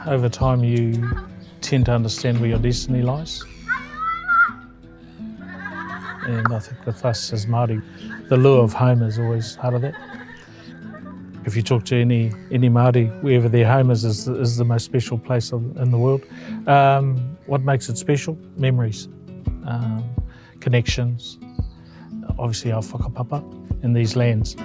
Over time you tend to understand where your destiny lies. And I think with us as Māori, the lure of home is always part of that. If you talk to any Māori, wherever their home is the most special place in the world. What makes it special? Memories, connections, obviously our whakapapa in these lands.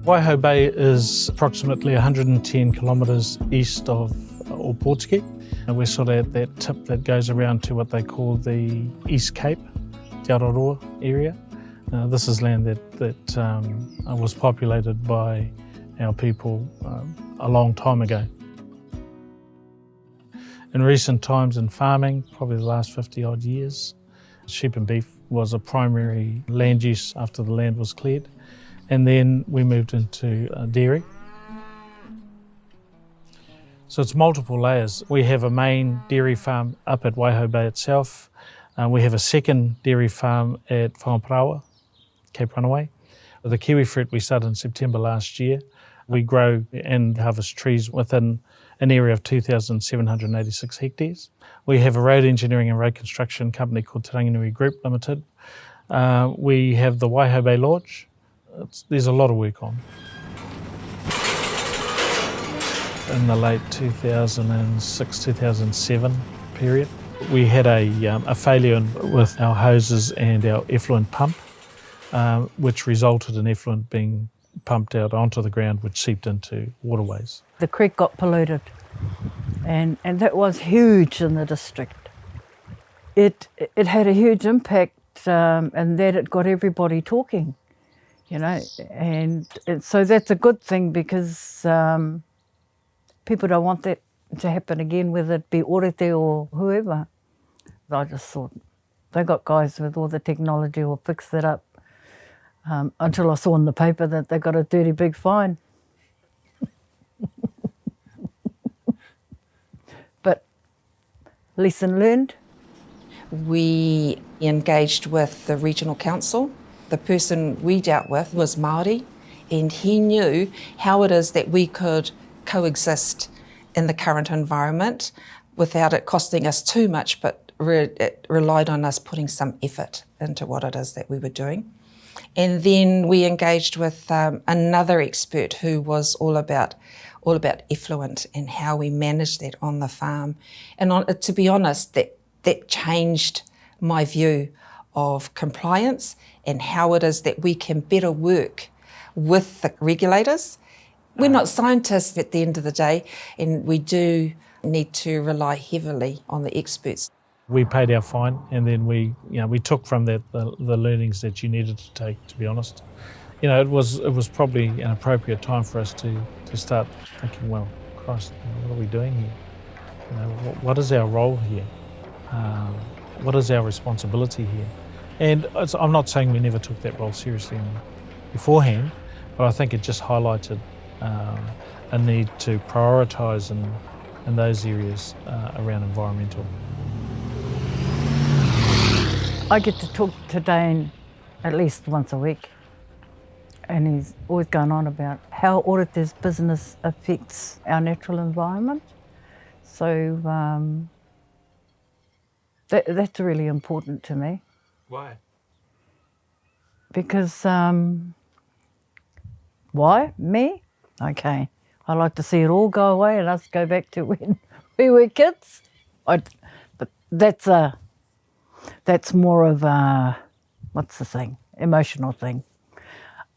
Waiho Bay is approximately 110 kilometres east of Orete. And we're sort of at that tip that goes around to what they call the East Cape, Te Aroa area. This is land that was populated by our people a long time ago. In recent times in farming, probably the last 50 odd years, sheep and beef was a primary land use after the land was cleared. And then we moved into dairy. So it's multiple layers. We have a main dairy farm up at Waiho Bay itself. We have a second dairy farm at Whangaparaoa, Cape Runaway. The kiwi fruit we started in September last year. We grow and harvest trees within an area of 2,786 hectares. We have a road engineering and road construction company called Te Ranginui Group Limited. We have the Waiho Bay Lodge. There's a lot of work on. In the late 2006, 2007 period, we had a failure with our hoses and our effluent pump, which resulted in effluent being pumped out onto the ground, which seeped into waterways. The creek got polluted, and that was huge in the district. It had a huge impact, and that it got everybody talking, you know, and so that's a good thing because people don't want that to happen again, whether it be Orete or whoever. I just thought, they got guys with all the technology will fix that up. Until I saw in the paper that they got a dirty big fine. But lesson learned. We engaged with the regional council. The person we dealt with was Māori, and he knew how it is that we could coexist in the current environment without it costing us too much, but it relied on us putting some effort into what it is that we were doing. And then we engaged with another expert who was all about effluent and how we managed that on the farm. And to be honest, that changed my view of compliance and how it is that we can better work with the regulators. We're not scientists at the end of the day, and we do need to rely heavily on the experts. We paid our fine, and then we took from that the learnings that you needed to take, to be honest. You know, it was probably an appropriate time for us to start thinking, well, Christ, what are we doing here? You know, what is our role here? What is our responsibility here? And I'm not saying we never took that role seriously beforehand, but I think it just highlighted a need to prioritise in those areas around environmental. I get to talk to Dane at least once a week, and he's always going on about how Orete's business affects our natural environment. So that's really important to me. Why? Because, why? Me? Okay. I like to see it all go away and us go back to when we were kids. But that's more of a, what's the thing, emotional thing.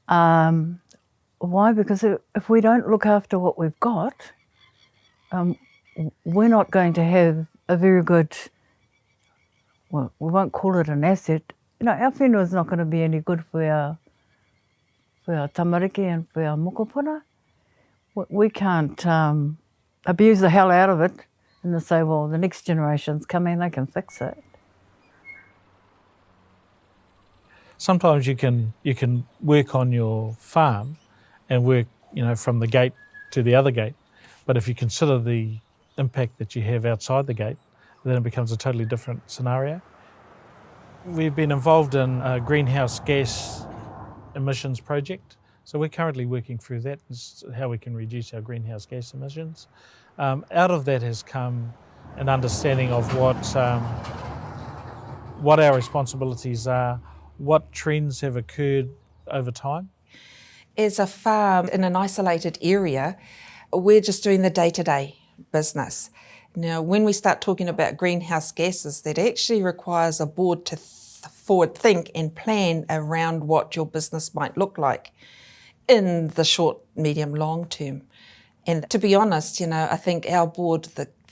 Why? Because if we don't look after what we've got, we're not going to have a very good, well, we won't call it an asset. You know, our whenua is not going to be any good for our tamariki and for our mokopuna. We can't abuse the hell out of it and then say, well, the next generation's coming, they can fix it. Sometimes you can work on your farm and work, you know, from the gate to the other gate. But if you consider the impact that you have outside the gate, then it becomes a totally different scenario. We've been involved in a greenhouse gas emissions project. So we're currently working through that, how we can reduce our greenhouse gas emissions. Out of that has come an understanding of what our responsibilities are, what trends have occurred over time. As a farm in an isolated area, we're just doing the day-to-day business. Now, when we start talking about greenhouse gases, that actually requires a board to forward think and plan around what your business might look like in the short, medium, long term. And to be honest, I think our board,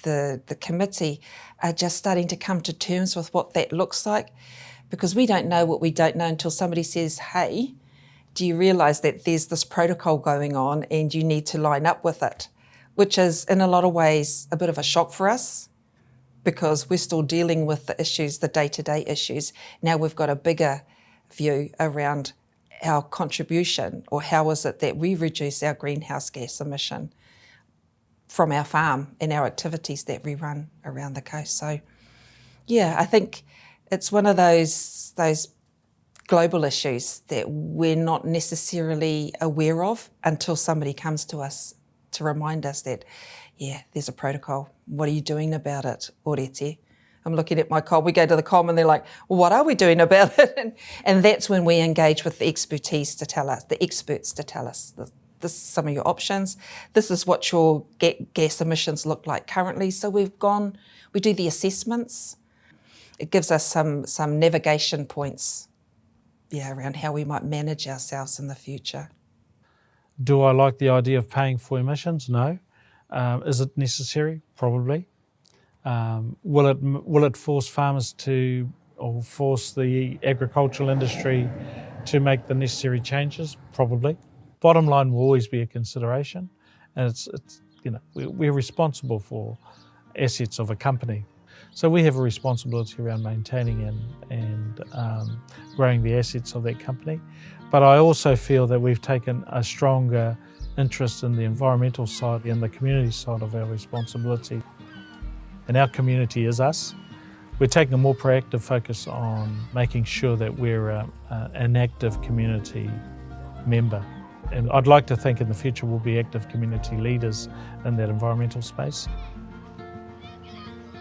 the committee, are just starting to come to terms with what that looks like, because we don't know what we don't know until somebody says, hey, do you realise that there's this protocol going on and you need to line up with it? Which is in a lot of ways a bit of a shock for us, because we're still dealing with the issues, the day-to-day issues. Now we've got a bigger view around our contribution, or how is it that we reduce our greenhouse gas emission from our farm and our activities that we run around the coast. So yeah, I think it's one of those global issues that we're not necessarily aware of until somebody comes to us to remind us that, yeah, there's a protocol. What are you doing about it, Orete? I'm looking at my comm. We go to the comm and they're like, well, what are we doing about it? And that's when we engage with the expertise to tell us, the experts to tell us, this is some of your options. This is what your gas emissions look like currently. So we do the assessments. It gives us some navigation points, around how we might manage ourselves in the future. Do I like the idea of paying for emissions? No. Is it necessary? Probably. Will it force farmers or force the agricultural industry to make the necessary changes? Probably. Bottom line will always be a consideration, and it's we're responsible for assets of a company, so we have a responsibility around maintaining and growing the assets of that company. But I also feel that we've taken a stronger interest in the environmental side and the community side of our responsibility. And our community is us. We're taking a more proactive focus on making sure that we're an active community member. And I'd like to think in the future we'll be active community leaders in that environmental space.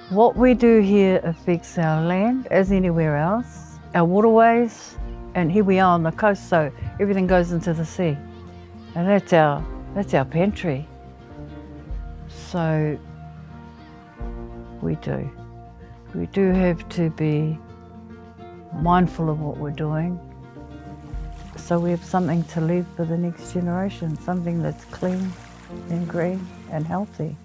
What we do here affects our land as anywhere else, our waterways, and here we are on the coast, so everything goes into the sea. And that's our pantry. So we do have to be mindful of what we're doing, so we have something to leave for the next generation, something that's clean and green and healthy.